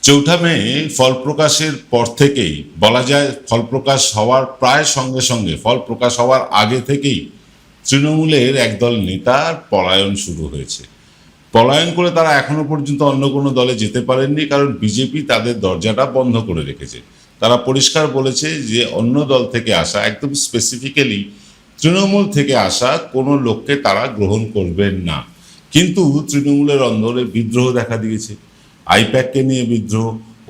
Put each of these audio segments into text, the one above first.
চৌঠা মে ফল প্রকাশের পর থেকেই বলা যায়, ফল প্রকাশ হওয়ার প্রায় সঙ্গে সঙ্গে, ফল প্রকাশ হওয়ার আগে থেকেই তৃণমূলের একদল নেতার পলায়ন শুরু হয়েছে। পলায়ন করে তারা এখনো পর্যন্ত অন্য কোনো দলে যেতে পারেননি, কারণ বিজেপি তাদের দরজাটা বন্ধ করে রেখেছে। তারা পরিষ্কার বলেছে যে অন্য দল থেকে আসা, একদম স্পেসিফিক্যালি তৃণমূল থেকে আসা কোনো লোককে তারা গ্রহণ করবেন না। কিন্তু তৃণমূলের অন্দরে বিদ্রোহ দেখা দিয়েছে। আইপ্যাককে নিয়ে বিদ্রোহ,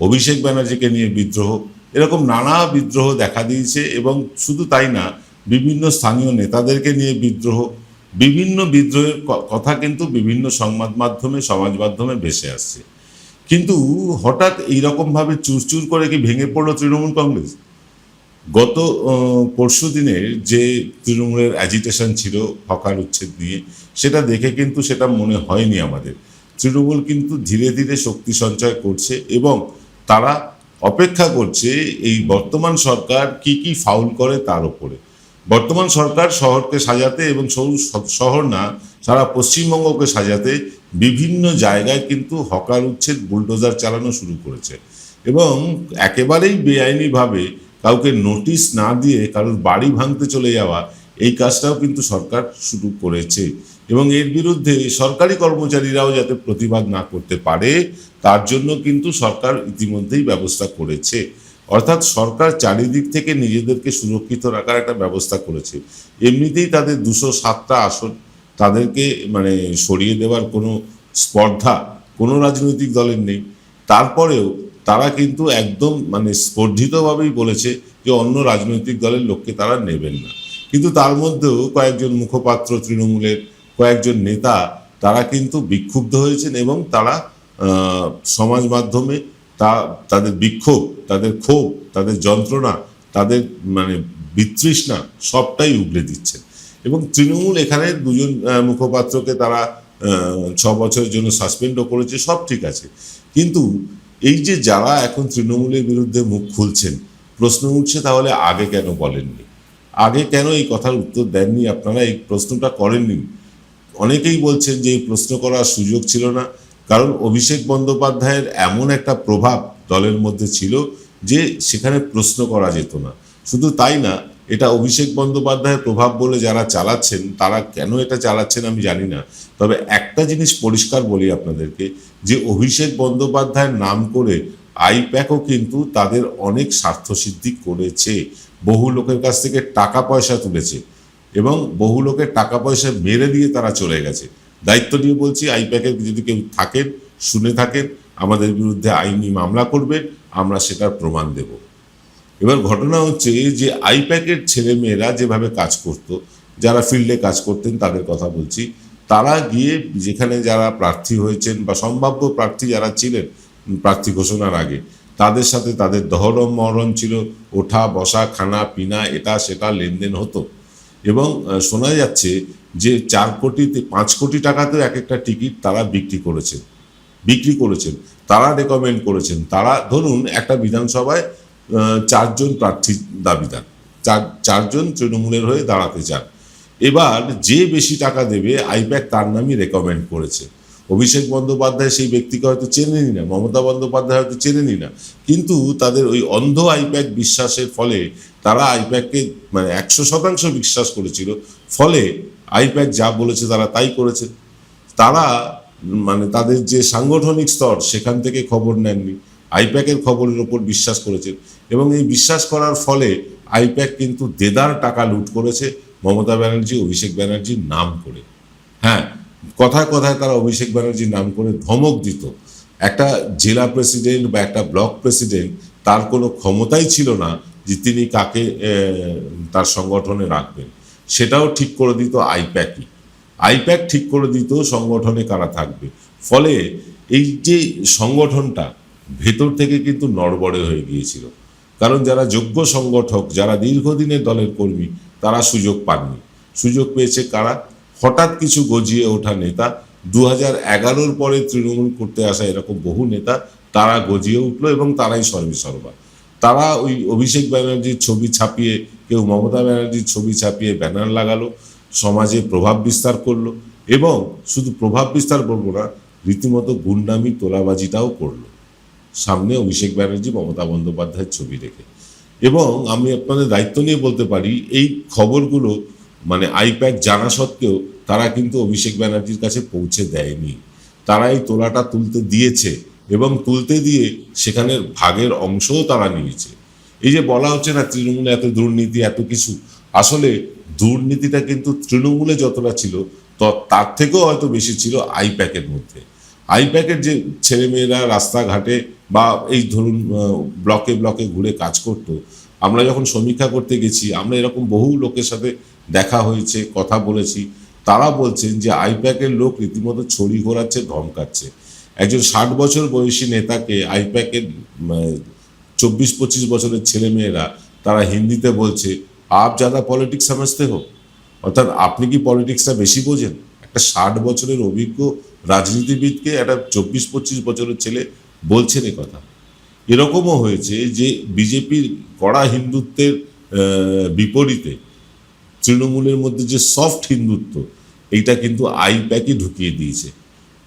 অভিষেক ব্যানার্জিকে নিয়ে বিদ্রোহ, এরকম নানা বিদ্রোহ দেখা দিয়েছে। এবং শুধু তাই না, বিভিন্ন স্থানীয় নেতাদেরকে নিয়ে বিদ্রোহ, বিভিন্ন বিদ্রোহের কথা কিন্তু বিভিন্ন সংবাদ মাধ্যমে, সমাজ মাধ্যমে ভেসে আসছে। কিন্তু হঠাৎ এইরকমভাবে চুরচুর করে কি ভেঙে পড়লো তৃণমূল কংগ্রেস? গত পরশু দিনের যে তৃণমূলের অ্যাজিটেশন ছিল হকার উচ্ছেদ নিয়ে, সেটা দেখে কিন্তু সেটা মনে হয়নি আমাদের। তৃণমূল কিন্তু ধীরে ধীরে শক্তি সঞ্চয় করছে এবং তারা অপেক্ষা করছে এই বর্তমান সরকার কি কি ফাউল করে তার উপরে। বর্তমান সরকার শহরকে সাজাতে, এবং শহর না, সারা পশ্চিমবঙ্গকে সাজাতে বিভিন্ন জায়গায় কিন্তু হকার উচ্ছেদ, বুলডোজার চালানো শুরু করেছে। এবং একেবারেই বেআইনিভাবে কাউকে নোটিশ না দিয়ে কারোর বাড়ি ভাঙতে চলে যাওয়া, এই কাজটাও কিন্তু সরকার শুরু করেছে। এবং এর বিরুদ্ধে সরকারি কর্মচারীরাও যাতে প্রতিবাদ না করতে পারে, তার জন্য কিন্তু সরকার ইতিমধ্যেই ব্যবস্থা করেছে। অর্থাৎ সরকার চারিদিক থেকে নিজেদেরকে সুরক্ষিত রাখার একটা ব্যবস্থা করেছে। এমনিতেই তাদের 207টা আসন, তাদেরকে মানে সরিয়ে দেওয়ার কোনো স্পর্ধা কোনো রাজনৈতিক দলের নেই। তারপরেও তারা কিন্তু একদম মানে স্পর্ধিতভাবেই বলেছে যে অন্য রাজনৈতিক দলের লোককে তারা নেবেন না। কিন্তু তার মধ্যেও কয়েকজন মুখপাত্র তৃণমূলের, কয়েকজন নেতা, তারা কিন্তু বিক্ষুব্ধ হয়েছেন এবং তারা সমাজ মাধ্যমে তাদের বিক্ষোভ, তাদের ক্ষোভ, তাদের যন্ত্রণা, তাদের মানে বিতৃষ্ণা সবটাই উগড়ে দিচ্ছেন। এবং তৃণমূল এখানে দুজন মুখপাত্রকে তারা 6 বছরের জন্য সাসপেন্ডও করেছে, সব ঠিক আছে। কিন্তু এই যে যারা এখন তৃণমূলের বিরুদ্ধে মুখ খুলছেন, প্রশ্ন উঠছে তাহলে আগে কেন বলেননি? আগে কেন এই কথার উত্তর দেননি? আপনারা এই প্রশ্নটা করেননি। অনেকেই বলছেন যে এই প্রশ্ন করার সুযোগ ছিল না, কারণ অভিষেক বন্দ্যোপাধ্যায়ের এমন একটা প্রভাব দলের মধ্যে ছিল যে সেখানে প্রশ্ন করা যেত না। শুধু তাই না, এটা অভিষেক বন্দ্যোপাধ্যায়ের প্রভাব বলে যারা চালাচ্ছেন, তারা কেন এটা চালাচ্ছেন আমি জানি না। তবে একটা জিনিস পরিষ্কার বলি আপনাদেরকে, যে অভিষেক বন্দ্যোপাধ্যায়ের নাম করে আইপ্যাকও কিন্তু তাদের অনেক স্বার্থসিদ্ধি করেছে। বহু লোকের কাছ থেকে টাকা পয়সা তুলেছে এবং বহু লোকের টাকা পয়সা মেরে দিয়ে তারা চলে গেছে। দায়িত্ব নিয়ে বলছি, আইপ্যাকের যদি কেউ থাকেন, শুনে থাকেন, আমাদের বিরুদ্ধে আইনি মামলা করবেন, আমরা সেটার প্রমাণ দেব। এবার ঘটনা হচ্ছে যে আইপ্যাকের ছেলে মেয়েরা যেভাবে কাজ করত, যারা ফিল্ডে কাজ করতেন তাদের কথা বলছি, তারা গিয়ে যেখানে যারা প্রার্থী হয়েছেন বা সম্ভাব্য প্রার্থী যারা ছিলেন প্রার্থী ঘোষণার আগে, তাদের সাথে তাদের দহরম মহরম ছিল, ওঠা বসা, খানা পিনা, এটা সেটা লেনদেন হতো। এবং শোনা যাচ্ছে যে 4 কোটি 5 কোটি টাকাতেও এক একটা টিকিট তারা বিক্রি করেছেন, তারা রেকমেন্ড করেছেন। তারা ধরুন একটা বিধানসভায় 4 জন প্রার্থী দাবিদার, চারজন তৃণমূলের হয়ে দাঁড়াতে চান। এবার যে বেশি টাকা দেবে আইপ্যাক তার নামই রেকমেন্ড করেছে। অভিষেক বন্দ্যোপাধ্যায় সেই ব্যক্তিকে হয়তো চেনেনি না, মমতা বন্দ্যোপাধ্যায় হয়তো চেনেনি না, কিন্তু তাদের ওই অন্ধ আইপ্যাক বিশ্বাসের ফলে তারা আইপ্যাককে মানে 100% বিশ্বাস করেছিল। ফলে আইপ্যাক যা বলেছে তারা তাই করেছে। তারা মানে তাদের যে সাংগঠনিক স্তর, সেখান থেকে খবর নেননি, আইপ্যাকের খবরের ওপর বিশ্বাস করেছেন। এবং এই বিশ্বাস করার ফলে আইপ্যাক কিন্তু দেদার টাকা লুট করেছে মমতা ব্যানার্জি, অভিষেক ব্যানার্জির নাম করে। হ্যাঁ, কথায় কথায় তারা অভিষেক ব্যানার্জির নাম করে ধমক দিত। একটা জেলা প্রেসিডেন্ট বা একটা ব্লক প্রেসিডেন্ট, তার কোনো ক্ষমতাই ছিল না যে তিনি কাকে তার সংগঠনে রাখবেন। সেটাও ঠিক করে দিত আইপ্যাকই। আইপ্যাক ঠিক করে দিত সংগঠনে কারা থাকবে। ফলে এই যে সংগঠনটা ভেতর থেকে কিন্তু নড়বড়ে হয়ে গিয়েছিল, কারণ যারা যোগ্য সংগঠক, যারা দীর্ঘদিনের দলের কর্মী, তারা সুযোগ পাননি। সুযোগ পেয়েছে কারা? হঠাৎ কিছু গজিয়ে ওঠা নেতা। 2011-র পরে তৃণমূল করতে আসা এরকম বহু নেতা, তারা গজিয়ে উঠলো এবং তারাই সর্বেসর্বা। তারা ওই অভিষেক ব্যানার্জির ছবি ছাপিয়ে, কেউ মমতা ব্যানার্জির ছবি ছাপিয়ে ব্যানার লাগালো, সমাজে প্রভাব বিস্তার করলো। এবং শুধু প্রভাব বিস্তার করবো না, রীতিমতো গুন্ডামি তোলাবাজিটাও করলো। সামনে অভিষেক ব্যানার্জি, মমতা বন্দ্যোপাধ্যায়ের ছবি রেখে। এবং আমি আপনাদের দায়িত্ব নিয়ে বলতে পারি, এই খবরগুলো মানে আইপ্যাক জানা সত্ত্বেও তারা কিন্তু অভিষেক ব্যানার্জির কাছে পৌঁছে দেয়নি। তারা এই তোলাটা তুলতে দিয়েছে এবং তুলতে দিয়ে সেখানের ভাগের অংশও তারা নিয়েছে। এই যে বলা হচ্ছে না তৃণমূলে এত দুর্নীতি এত কিছু, আসলে দুর্নীতিটা কিন্তু তৃণমূলে যতটা ছিল তার থেকেও হয়তো বেশি ছিল আইপ্যাকের মধ্যে। আইপ্যাকের যে ছেলেমেয়েরা রাস্তাঘাটে বা এই ধরুন ব্লকে ব্লকে ঘুরে কাজ করতো, আমরা যখন সমীক্ষা করতে গেছি আমরা এরকম বহু লোকের সাথে দেখা হয়েছে, কথা বলেছি, তারা বলছেন যে আইপ্যাকের লোক রীতিমতো ছড়ি ঘোরাচ্ছে, ধমকাচ্ছে। একজন 60 বছর বয়সী নেতাকে আইপ্যাকের 24-25 বছরের ছেলেমেয়েরা তারা হিন্দিতে বলছে আপ ज़्यादा পলিটিক্স समझते हो, অর্থাৎ আপনি কি পলিটিক্সটা বেশি বোঝেন? একটা 60 বছরের অভিজ্ঞ রাজনীতিবিদকে একটা 24-25 বছরের ছেলে বলছেন এ কথা। এরকমও হয়েছে যে বিজেপির কড়া হিন্দুত্বের বিপরীতে তৃণমূলের মধ্যে যে সফট হিন্দুত্ব, এইটা কিন্তু আইপ্যাকই ঢুকিয়ে দিয়েছে।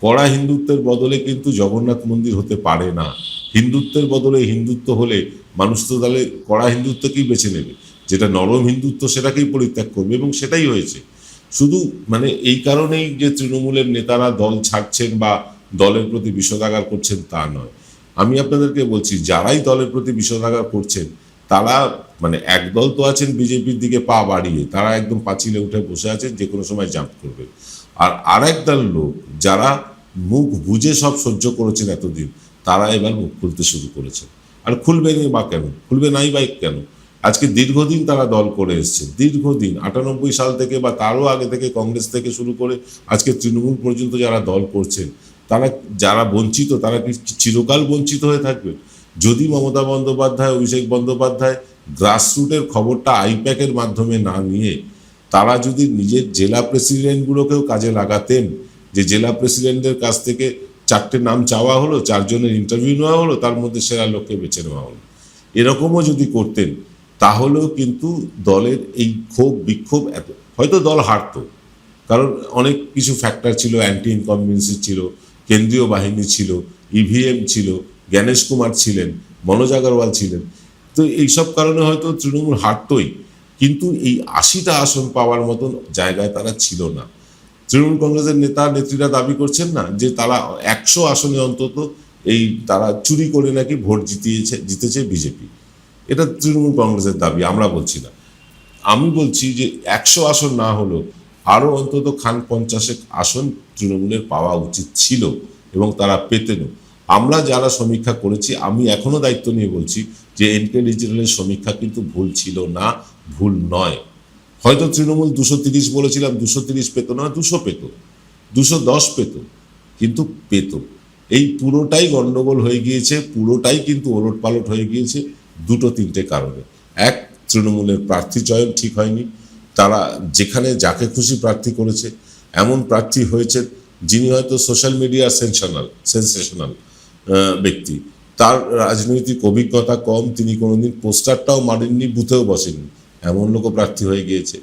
কড়া হিন্দুত্বের বদলে কিন্তু জগন্নাথ মন্দির হতে পারে না। হিন্দুত্বের বদলে হিন্দুত্ব হলে মানুষ তো তাহলে কড়া হিন্দুত্বকেই বেছে নেবে, যেটা নরম হিন্দুত্ব সেটাকেই পরিত্যাগ করবে, এবং সেটাই হয়েছে। শুধু মানে এই কারণেই যে তৃণমূলের নেতারা দল ছাড়ছেন বা দলের প্রতি বিষোদাগার করছেন তা নয়। আমি আপনাদেরকে বলছি, যারাই দলের প্রতি বিষোদাগার করছেন তারা মানে একদল তো আছেন বিজেপির দিকে পা বাড়িয়ে, তারা একদম পাঁচিলে উঠে বসে আছেন, যে কোনো সময় জাম্প করবে। আর আরেক দল লোক যারা মুখ বুঝে সব সহ্য করেছেন এতদিন, তারা এবার মুখ খুলতে শুরু করেছেন। আর খুলবে না বা কেন, খুলবে নাই বা কেন? আজকে দীর্ঘদিন তারা দল করে এসছে, দীর্ঘদিন 98 সাল থেকে বা তারও আগে থেকে কংগ্রেস থেকে শুরু করে আজকে তৃণমূল পর্যন্ত যারা দল করছেন, তারা যারা বঞ্চিত, তারা কি চিরকাল বঞ্চিত হয়ে থাকবে? যদি মমতা বন্দ্যোপাধ্যায়, অভিষেক বন্দ্যোপাধ্যায় গ্রাসরুটের খবরটা আইপ্যাকের মাধ্যমে না নিয়ে তারা যদি নিজের জেলা প্রেসিডেন্টগুলোকেও কাজে লাগাতেন, যে জেলা প্রেসিডেন্টদের কাছ থেকে 4টে নাম চাওয়া হলো, 4 জনের ইন্টারভিউ নেওয়া হলো, তার মধ্যে সেরা লোককে বেছে নেওয়া হলো, এরকমও যদি করতেন, তাহলেও কিন্তু দলের এই ক্ষোভ বিক্ষোভ হয়তো দল হারত। কারণ অনেক কিছু ফ্যাক্টর ছিল, অ্যান্টি ইনকম্বিনেন্সি ছিল, কেন্দ্রীয় বাহিনী ছিল, ইভিএম ছিল, জ্ঞানেশ কুমার ছিলেন, মনোজ আগরওয়াল ছিলেন, তো এইসব কারণে হয়তো তৃণমূল হারতই। কিন্তু এই 80টা আসন পাওয়ার মতন জায়গায় তারা ছিল না। তৃণমূল কংগ্রেসের নেতা নেত্রীরা দাবি করছেন না যে তারা 100 আসনে অন্তত এই তারা চুরি করে নাকি ভোট জিতেছে বিজেপি। এটা তৃণমূল কংগ্রেসের দাবি, আমরা বলছি না। আমি বলছি যে 100 আসন না হলেও আরও অন্তত 50 আসন তৃণমূলের পাওয়া উচিত ছিল, এবং তারা পেতেনও। আমরা যারা সমীক্ষা করেছি, আমি এখনো দায়িত্ব নিয়ে বলছি যে এনকে ডিজিটালের সমীক্ষা কিন্তু ভুল ছিল না, ভুল নয়। হয়তো তৃণমূল 230 বলেছিলাম, 230 পেত না, 200 পেত, 210 পেত, কিন্তু পেত। এই পুরোটাই গন্ডগোল হয়ে গিয়েছে, পুরোটাই কিন্তু ওলটপালট হয়ে গিয়েছে 2-3টে কারণে। এক, তৃণমূলের প্রার্থী চয়ন ঠিক হয়নি। তারা যেখানে যাকে খুশি প্রার্থী করেছে, এমন প্রার্থী হয়েছে যিনি হয়তো সোশ্যাল মিডিয়া সেন্সেশনাল ব্যক্তি, তার রাজনৈতিক অভিজ্ঞতা কম, তিনি কোনোদিন পোস্টারটাও মারেননি, বুথেও বসেননি, এমন লোকও প্রার্থী হয়ে গিয়েছে।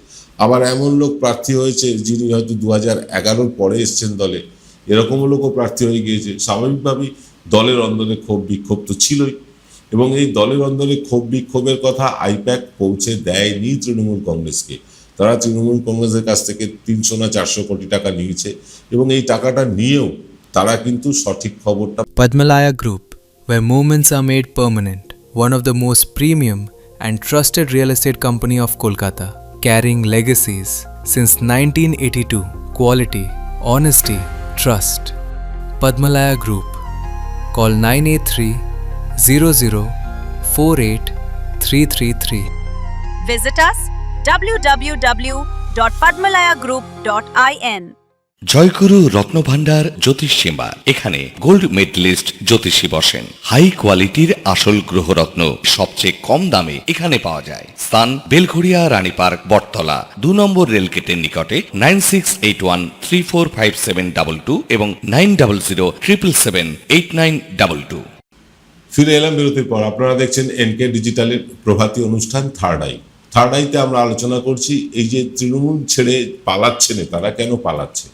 আবার এমন লোক প্রার্থী হয়েছে যিনি হয়তো 2011 পরে এসছেন দলে, এরকমও লোকও প্রার্থী হয়ে গিয়েছে। স্বাভাবিকভাবেই দলের অন্দরে ক্ষোভ বিক্ষোভ তো ছিলই, এবং এই দলের অন্দরে ক্ষোভ বিক্ষোভের কথা আইপ্যাক পৌঁছে দেয়নি তৃণমূল কংগ্রেসকে। তারা তৃণমূল কংগ্রেসের কাছ থেকে 300 না 400 কোটি টাকা নিয়েছে, এবং এই টাকাটা নিয়েও তারা কিন্তু সঠিক খবরটা। Padmalaya Group, where moments are made permanent, one of the most premium and trusted real estate company of Kolkata, carrying legacies since 1982. Quality, honesty, trust. Padmalaya Group. Call 983-00-48333. Visit us www.padmalayagroup.in. জয়গুরু রত্নভান্ডার জ্যোতিষ সীমা, এখানে gold medallist জ্যোতিষী বসেন। High কোয়ালিটির আসল গ্রহরত্ন সবচেয়ে কম দামে এখানে পাওয়া যায়। স্থান বেলঘড়িয়া, রানী পার্ক, বটতলা, 2 নম্বর রেলগেটের নিকটে। 9681345722 এবং 9007778922। ফিরে এলাম বিরতির পর। আপনারা দেখছেন এনকে ডিজিটালের প্রভাতী অনুষ্ঠান থার্ড আই। থার্ড আইতে আমরা আলোচনা করছি এই যে তৃণমূল ছেড়ে পালাচ্ছে নেতারা, কেন পালাচ্ছে?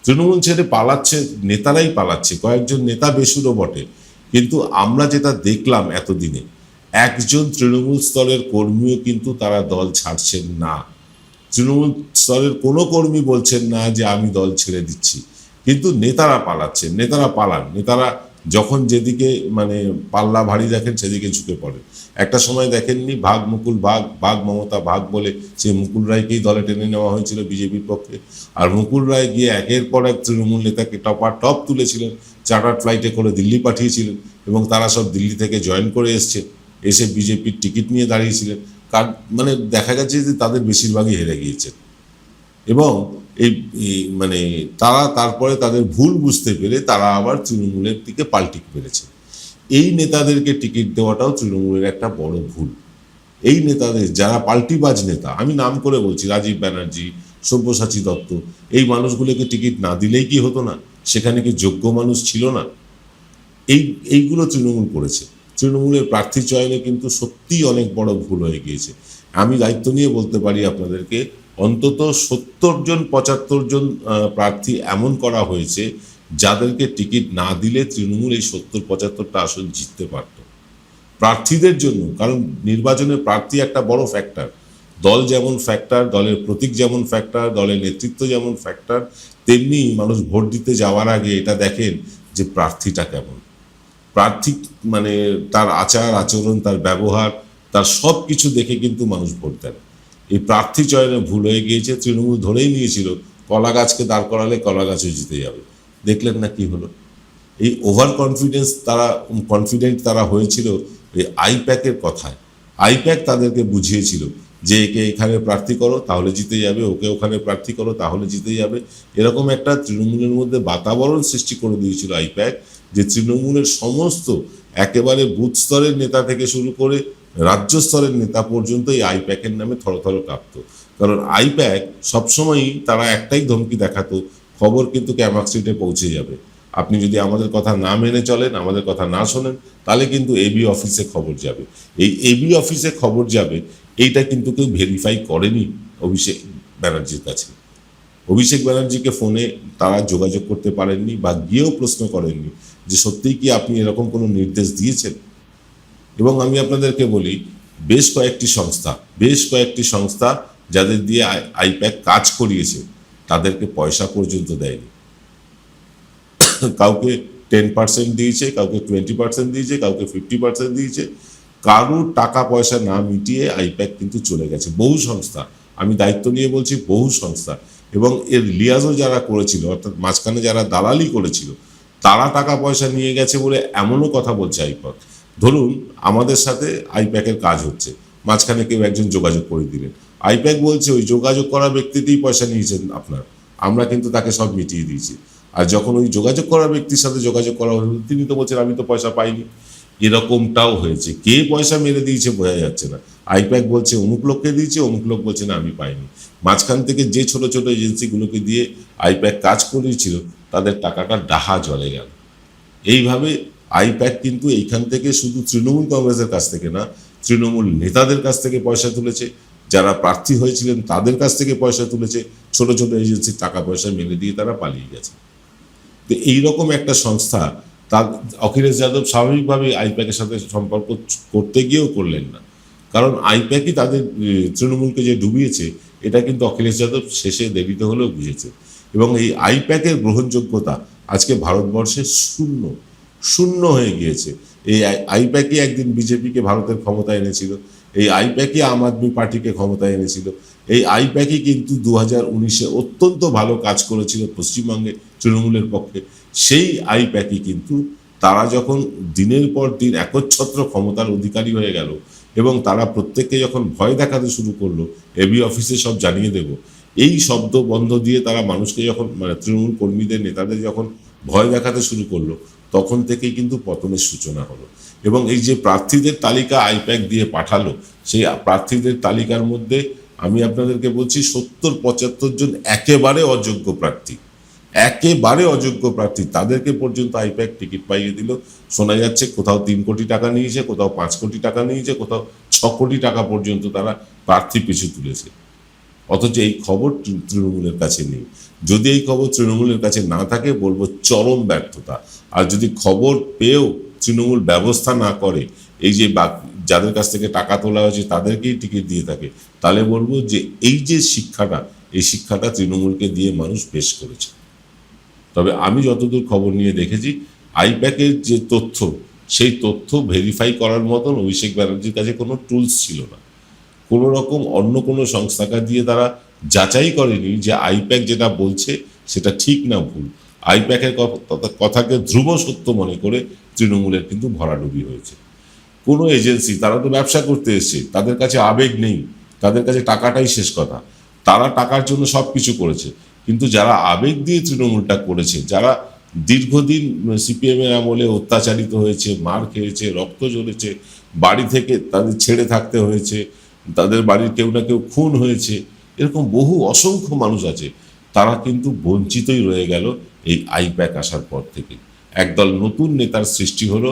তৃণমূল ছেড়ে পালাচ্ছে নেতারাই পালাচ্ছে, কয়েকজন নেতা বেসুরও বটে, কিন্তু আমরা যেটা দেখলাম এতদিনে, একজন তৃণমূল স্তরের কর্মীও কিন্তু তারা দল ছাড়ছেন না। তৃণমূল স্তরের কোনো কর্মী বলছেন না যে আমি দল ছেড়ে দিচ্ছি, কিন্তু নেতারা পালাচ্ছেন, নেতারা পালান, নেতারা যখন যেদিকে মানে পাল্লা ভারী দেখেন সেদিকে ঝুঁকে পড়েন। একটা সময় দেখেননি ভাগ মুকুল ভাগ, ভাগ মমতা ভাগ বলে সে মুকুল রায়কেই দলে টেনে নেওয়া হয়েছিল বিজেপির পক্ষে, আর মুকুল রায় গিয়ে একের পর এক তৃণমূল নেতাকে টপ তুলেছিলেন, চার্টার ফ্লাইটে করে দিল্লি পাঠিয়েছিলেন এবং তারা সব দিল্লি থেকে জয়েন করে এসছে, এসে বিজেপির টিকিট নিয়ে দাঁড়িয়েছিলেন। মানে দেখা গেছে যে তাদের বেশিরভাগই হেরে গিয়েছেন এবং মানে তারা তারপরে তাদের ভুল বুঝতে পেরে তারা আবার তৃণমূলের দিকে পাল্টি পেরেছে। এই নেতাদেরকে টিকিট দেওয়াটাও তৃণমূলের একটা বড় ভুল। এই নেতাদের যারা পাল্টিবাজ নেতা, আমি নাম করে বলছি, রাজীব ব্যানার্জি, সব্যসাচী দত্ত, এই মানুষগুলোকে টিকিট না দিলেই কি হতো না? সেখানে কি যোগ্য মানুষ ছিল না? এইগুলো তৃণমূল করেছে। তৃণমূলের প্রার্থী চয়নে কিন্তু সত্যিই অনেক বড় ভুল হয়ে গিয়েছে। আমি দায়িত্ব নিয়ে বলতে পারি আপনাদেরকে, অন্তত ৭০ জন ৭৫ জন প্রার্থী এমন করা হয়েছে যাদেরকে টিকিট না দিলে তৃণমূল এই ৭০-৭৫টা আসন জিততে পারত। প্রার্থীদের জন্য, কারণ নির্বাচনে প্রার্থী একটা বড় ফ্যাক্টর। দল যেমন ফ্যাক্টর, দলের প্রতীক যেমন ফ্যাক্টর, দলের নেতৃত্ব যেমন ফ্যাক্টর, তেমনি মানুষ ভোট দিতে যাওয়ার আগে এটা দেখেন যে প্রার্থীটা কেমন। প্রার্থী মানে তার আচার আচরণ, তার ব্যবহার, তার সব কিছু দেখে কিন্তু মানুষ ভোট দেন। এই প্রার্থী চয়নে ভুল হয়ে গিয়েছে। তৃণমূল ধরেই নিয়েছিল কলা গাছকে দাঁড় করালে কলা গাছও জিতে যাবে। দেখলেন না কি হলো? এই ওভার কনফিডেন্ট তারা হয়েছিল এই আইপ্যাকের কথায়। আইপ্যাক তাদেরকে বুঝিয়েছিল যে একে এখানে প্রার্থী করো তাহলে জিতে যাবে, ওকে ওখানে প্রার্থী করো তাহলে জিতে যাবে। এরকম একটা তৃণমূলের মধ্যে বাতাবরণ সৃষ্টি করে দিয়েছিল আইপ্যাক, যে তৃণমূলের সমস্ত একেবারে বুথ স্তরের নেতা থেকে শুরু করে রাজ্য স্তরের নেতা পর্যন্ত এই আইপ্যাকের নামে থরথর কাঁপত। কারণ আইপ্যাক সবসময়ই তারা একটাই ধমকি দেখাতো, খবর কিন্তু ক্যামাক স্ট্রিটে পৌঁছে যাবে। আপনি যদি আমাদের কথা না মেনে চলেন, আমাদের কথা না শোনেন, তাহলে কিন্তু এবি অফিসে খবর যাবে। এই এবি অফিসে খবর যাবে, এইটা কিন্তু কেউ ভেরিফাই করেনি অভিষেক ব্যানার্জির কাছে। অভিষেক ব্যানার্জিকে ফোনে তারা যোগাযোগ করতে পারেননি বা গিয়েও প্রশ্ন করেননি যে সত্যিই কি আপনি এরকম কোনো নির্দেশ দিয়েছেন। এবং আমি আপনাদেরকে বলি, বেশ কয়েকটি সংস্থা যাদের দিয়ে আইপ্যাক কাজ করিয়েছে তাদেরকে পয়সা পর্যন্ত দেয়নি। কাউকে 10% দিয়েছে, কাউকে 20% দিয়েছে, কাউকে 50% দিয়েছে। কারোর টাকা পয়সা না মিটিয়ে আইপ্যাক কিন্তু চলে গেছে। বহু সংস্থা, আমি দায়িত্ব নিয়ে বলছি, বহু সংস্থা। এবং এর লিয়াজও যারা করেছিল, অর্থাৎ মাঝখানে যারা দালালি করেছিল, তারা টাকা পয়সা নিয়ে গেছে বলে এমনও কথা বলছে আইপ্যাক। ধরুন আমাদের সাথে আইপ্যাকের কাজ হচ্ছে, মাঝখানে কেউ একজন যোগাযোগ করে দিলেন, আইপ্যাক বলছে ওই যোগাযোগ করা ব্যক্তিতেই পয়সা নিয়েছেন আপনার, আমরা কিন্তু তাকে সব মিটিয়ে দিয়েছি। আর যখন ওই যোগাযোগ করা ব্যক্তির সাথে যোগাযোগ করা হলো, তিনি তো বলছেন আমি তো পয়সা পাইনি। এরকমটাও হয়েছে। কে পয়সা মেরে দিয়েছে বোঝা যাচ্ছে না। আইপ্যাক বলছে অমুক লোককে দিয়েছে, অমুক লোক বলছে না আমি পাইনি। মাঝখান থেকে যে ছোট ছোট এজেন্সিগুলোকে দিয়ে আইপ্যাক কাজ করিয়েছিল, তাদের টাকাটা ডাহা জলে গেল। এইভাবে আইপ্যাক কিন্তু এইখান থেকে শুধু তৃণমূল কংগ্রেসের কাছ থেকে না, তৃণমূল নেতাদের কাছ থেকে পয়সা তুলেছে, যারা প্রার্থী হয়েছিলেন তাদের কাছ থেকে পয়সা তুলেছে, ছোট ছোট এজেন্সির টাকা পয়সা মেরে দিয়ে তারা পালিয়ে গেছে। তো এইরকম একটা সংস্থা, তার অখিলেশ যাদব স্বাভাবিকভাবেই আইপ্যাকের সাথে সম্পর্ক করতে গিয়েও করলেন না। কারণ আইপ্যাকই তাদের তৃণমূলকে যে ডুবিয়েছে, এটা কিন্তু অখিলেশ যাদব শেষে দেরিতে হলেও বুঝেছে। এবং এই আইপ্যাকের গ্রহণযোগ্যতা আজকে ভারতবর্ষে শূন্য হয়ে গিয়েছে। এই আইপ্যাকই একদিন বিজেপিকে ভারতের ক্ষমতায় এনেছিল, এই আইপ্যাকই আম আদমি পার্টিকে ক্ষমতায় এনেছিল, এই আইপ্যাকই কিন্তু 2019-এ অত্যন্ত ভালো কাজ করেছিল পশ্চিমবঙ্গে তৃণমূলের পক্ষে। সেই আইপ্যাকই কিন্তু তারা যখন দিনের পর দিন একচ্ছত্র ক্ষমতার অধিকারী হয়ে গেল এবং তারা প্রত্যেককে যখন ভয় দেখাতে শুরু করলো, এবি অফিসে সব জানিয়ে দেব, এই শব্দ বন্ধ দিয়ে তারা মানুষকে যখন মানে তৃণমূল কর্মীদের নেতাদের যখন ভয় দেখাতে শুরু করলো, তখন থেকেই কিন্তু পতনের সূচনা হলো। এবং এই যে প্রার্থীদের তালিকা আইপ্যাক দিয়ে পাঠালো, সেই প্রার্থীদের তালিকার মধ্যে আমি আপনাদেরকে বলছি 70-75 জন একেবারে অযোগ্য প্রার্থী, তাদেরকে পর্যন্ত আইপ্যাক টিকিট পাইয়ে দিল। শোনা যাচ্ছে কোথাও 3 কোটি টাকা নিয়েছে, কোথাও 5 কোটি টাকা নিয়েছে, কোথাও 6 কোটি টাকা পর্যন্ত তারা প্রার্থী পিছু তুলেছে। অথচ এই খবর তৃণমূলের কাছে নেই। যদি এই খবর তৃণমূলের কাছে না থাকে, বলবো চরম ব্যর্থতা। আর যদি খবর পেয়েও তৃণমূল ব্যবস্থা না করে, এই যে যাদের কাছ থেকে টাকা তোলা হয়েছে তাদেরকেই টিকিট দিয়ে থাকে, তাহলে বলবো যে এই যে শিক্ষাটা, এই শিক্ষাটা তৃণমূলকে দিয়ে মানুষ বেশ করেছে। তবে আমি যতদূর খবর নিয়ে দেখেছি, আইপ্যাকের যে তথ্য, সেই তথ্য ভেরিফাই করার মতন অভিষেক ব্যানার্জির কাছে কোনো টুলস ছিল না। কোনো রকম অন্য কোনো সংস্থাকে দিয়ে তারা যাচাই করেনি যে আইপ্যাক যেটা বলছে সেটা ঠিক না ভুল। আইপ্যাকের কথাকে ধ্রুব সত্য মনে করে তৃণমূলের কিন্তু ভরাডুবি হয়েছে। কোনো এজেন্সি, তারা তো ব্যবসা করতে এসছে, তাদের কাছে আবেগ নেই, তাদের কাছে টাকাটাই শেষ কথা। তারা টাকার জন্য সব কিছু করেছে, কিন্তু যারা আবেগ দিয়ে তৃণমূলটা করেছে, যারা দীর্ঘদিন সিপিএমের আমলে অত্যাচারিত হয়েছে, মার খেয়েছে, রক্ত ঝরেছে, বাড়ি থেকে তাদের ছেড়ে থাকতে হয়েছে, তাদের বাড়ির কেউ না কেউ খুন হয়েছে, এরকম বহু অসংখ্য মানুষ আছে, তারা কিন্তু বঞ্চিতই রয়ে গেল এই আইপ্যাক আসার পর থেকে। একদল নতুন নেতার সৃষ্টি হলো,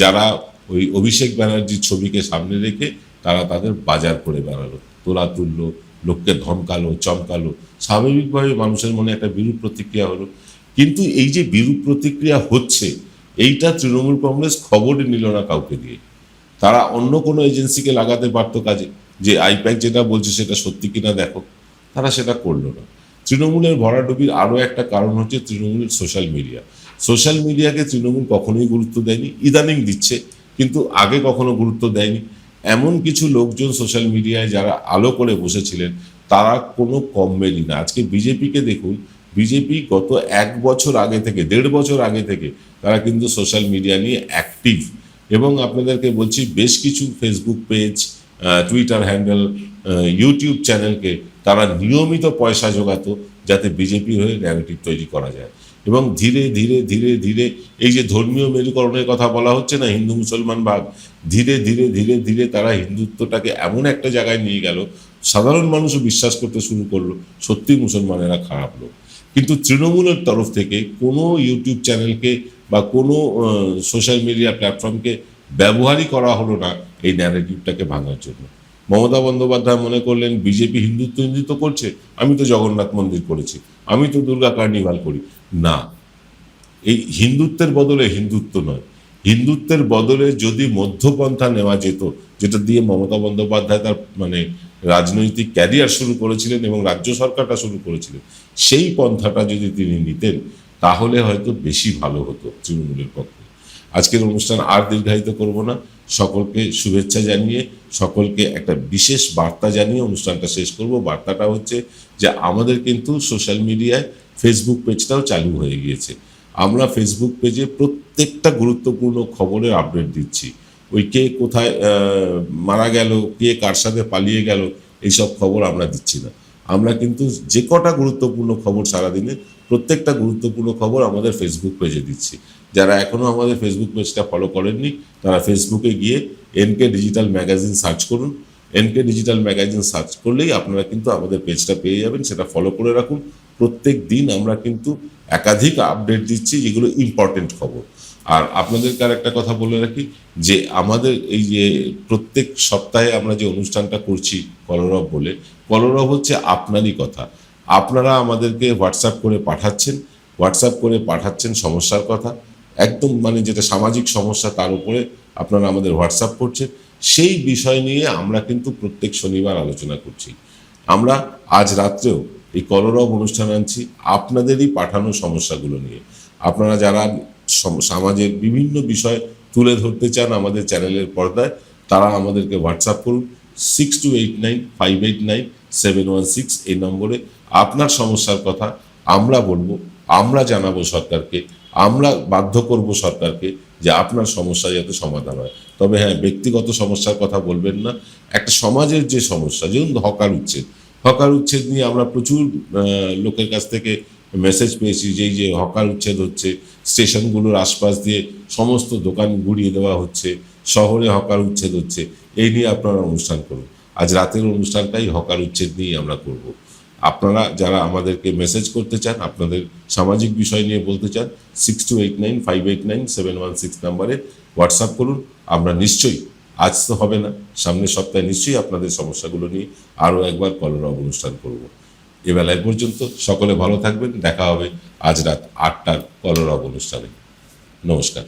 যারা ওই অভিষেক ব্যানার্জির ছবিকে সামনে রেখে তারা তাদের বাজার করে বেড়ালো, তোলা তুললো, লোককে ধমকালো, চমকালো। স্বাভাবিকভাবে মানুষের মনে একটা বিরূপ প্রতিক্রিয়া হলো। কিন্তু এই যে বিরূপ প্রতিক্রিয়া হচ্ছে, এইটা তৃণমূল কংগ্রেস খবরই নিল না কাউকে দিয়ে। তারা অন্য কোনো এজেন্সিকে লাগাতে পারতো কাজে, যে আইপ্যাক যেটা বলছে সেটা সত্যি কিনা দেখো, তারা সেটা করলো না। তৃণমূলের ভরাডুবির আরও একটা কারণ হচ্ছে তৃণমূলের সোশ্যাল মিডিয়া। সোশ্যাল মিডিয়াকে তৃণমূল কখনোই গুরুত্ব দেয়নি, ইদানিং দিচ্ছে, কিন্তু আগে কখনো গুরুত্ব দেয়নি। এমন কিছু লোকজন সোশ্যাল মিডিয়ায় যারা আলো করে বসেছিলেন, তারা কোনো কমেরই না। আজকে বিজেপিকে দেখুন, বিজেপি গত 1 বছর আগে থেকে, 1.5 বছর আগে থেকে তারা কিন্তু সোশ্যাল মিডিয়া নিয়ে অ্যাক্টিভ। এবং আপনাদেরকে বলছি, বেশ কিছু Facebook page, Twitter handle, YouTube চ্যানেলকে তারা নিয়মিত পয়সা জোগাতো, যাতে বিজেপি হয়ে ন্যারেটিভ তৈরি করা যায়। এবং ধীরে ধীরে ধীরে ধীরে এই যে ধর্মীয় মেরুকরণের কথা বলা হচ্ছে না, হিন্দু মুসলমান ভাগ, ধীরে ধীরে ধীরে ধীরে তারা হিন্দুত্বটাকে এমন একটা জায়গায় নিয়ে গেল, সাধারণ মানুষও বিশ্বাস করতে শুরু করলো সত্যি মুসলমানেরা খারাপ লোক। কিন্তু তৃণমূলের তরফ থেকে কোনো ইউটিউব চ্যানেলকে বা কোনো সোশ্যাল মিডিয়া প্ল্যাটফর্মকে ব্যবহারই করা হলো না এই ন্যারেটিভটাকে ভাঙার জন্য। মমতা বন্দ্যোপাধ্যায় মনে করলেন বিজেপি হিন্দুত্ব করছে, আমি তো জগন্নাথ মন্দির করেছি, আমি তো দুর্গা কার্নিভাল করি। না, এই হিন্দুত্বের বদলে হিন্দুত্ব নয়, হিন্দুত্বের বদলে যদি মধ্যপন্থা নেওয়া যেত, যেটা দিয়ে মমতা বন্দ্যোপাধ্যায় তার রাজনৈতিক ক্যারিয়ার শুরু করেছিলেন এবং রাজ্য সরকারটা শুরু করেছিলেন, সেই পন্থাটা যদি তিনি নিতেন, তাহলে হয়তো বেশি ভালো হতো তৃণমূলের পক্ষে। আজকের অনুষ্ঠান আর দীর্ঘায়িত করব না, সকলকে শুভেচ্ছা জানিয়ে, সকলকে একটা বিশেষ বার্তা জানিয়ে অনুষ্ঠানটা শেষ করব। বার্তাটা হচ্ছে যে আমাদের কিন্তু সোশ্যাল মিডিয়ায় ফেসবুক পেজটাও চালু হয়ে গিয়েছে। আমরা ফেসবুক পেজে প্রত্যেকটা গুরুত্বপূর্ণ খবরের আপডেট দিচ্ছি। ওই কে কোথায় মারা গেল, কে কার সাথে পালিয়ে গেল, এইসব খবর আমরা দিচ্ছি না। আমরা কিন্তু যে কটা গুরুত্বপূর্ণ খবর সারাদিনে, প্রত্যেকটা গুরুত্বপূর্ণ খবর আমাদের ফেসবুক পেজে দিচ্ছি। যারা এখনও আমাদের ফেসবুক পেজটা ফলো করেননি, তারা ফেসবুকে গিয়ে এনকে ডিজিটাল ম্যাগাজিন সার্চ করুন। এনকে ডিজিটাল ম্যাগাজিন সার্চ করলেই আপনারা কিন্তু আমাদের পেজটা পেয়ে যাবেন, সেটা ফলো করে রাখুন। প্রত্যেক দিন আমরা কিন্তু একাধিক আপডেট দিচ্ছি, যেগুলো ইম্পর্টেন্ট খবর। আর আপনাদেরকে আর একটা কথা বলে রাখি, যে আমাদের এই যে প্রত্যেক সপ্তাহে আমরা যে অনুষ্ঠানটা করছি কলরব বলে, কলরব হচ্ছে আপনারই কথা। আপনারা আমাদেরকে হোয়াটসঅ্যাপ করে পাঠাচ্ছেন সমস্যার কথা, একদম যেটা সামাজিক সমস্যা, তার উপরে আপনারা আমাদের হোয়াটসঅ্যাপ করছেন। সেই বিষয় নিয়ে আমরা কিন্তু প্রত্যেক শনিবার আলোচনা করছি। আমরা আজ রাত্রেও এই কলরব অনুষ্ঠান আনছি আপনাদেরই পাঠানো সমস্যাগুলো নিয়ে। আপনারা যারা সমাজের বিভিন্ন বিষয় তুলে ধরতে চান আমাদের চ্যানেলের পর্দায়, তারা আমাদেরকে হোয়াটসঅ্যাপ করুন 6289589716 এই নম্বরে। আপনার সমস্যার কথা আমরা বলবো, আমরা জানাবো সরকারকে, আমরা বাধ্য করব সরকারকে যে আপনার সমস্যা যাতে সমাধান হয়। তবে হ্যাঁ, ব্যক্তিগত সমস্যার কথা বলবেন না। একটা সমাজের যে সমস্যা, যেমন হকার উচ্ছেদ নিয়ে আমরা প্রচুর লোকের কাছ থেকে মেসেজ পেয়েছি যে এই যে হকার উচ্ছেদ হচ্ছে, স্টেশনগুলোর আশপাশ দিয়ে সমস্ত দোকান গুড়িয়ে দেওয়া হচ্ছে, শহরে হকার উচ্ছেদ হচ্ছে, এই নিয়ে আপনারা অনুষ্ঠান করুন। আজ রাতের অনুষ্ঠানটাই হকার উচ্ছেদ নিয়েই আমরা করব। আপনারা যারা আমাদেরকে মেসেজ করতে চান, আপনাদের সামাজিক বিষয় নিয়ে বলতে চান, 6289589716 নম্বরে হোয়াটসঅ্যাপ করুন। আমরা নিশ্চয়ই, আজ তো হবে না, সামনের সপ্তাহে নিশ্চয়ই আপনাদের সমস্যাগুলো নিয়ে আরও একবার কলরব অনুষ্ঠান করব। এবেলায় পর্যন্ত সকলে ভালো থাকবেন। দেখা হবে আজ রাত 8টার কলরব অনুষ্ঠানে। নমস্কার।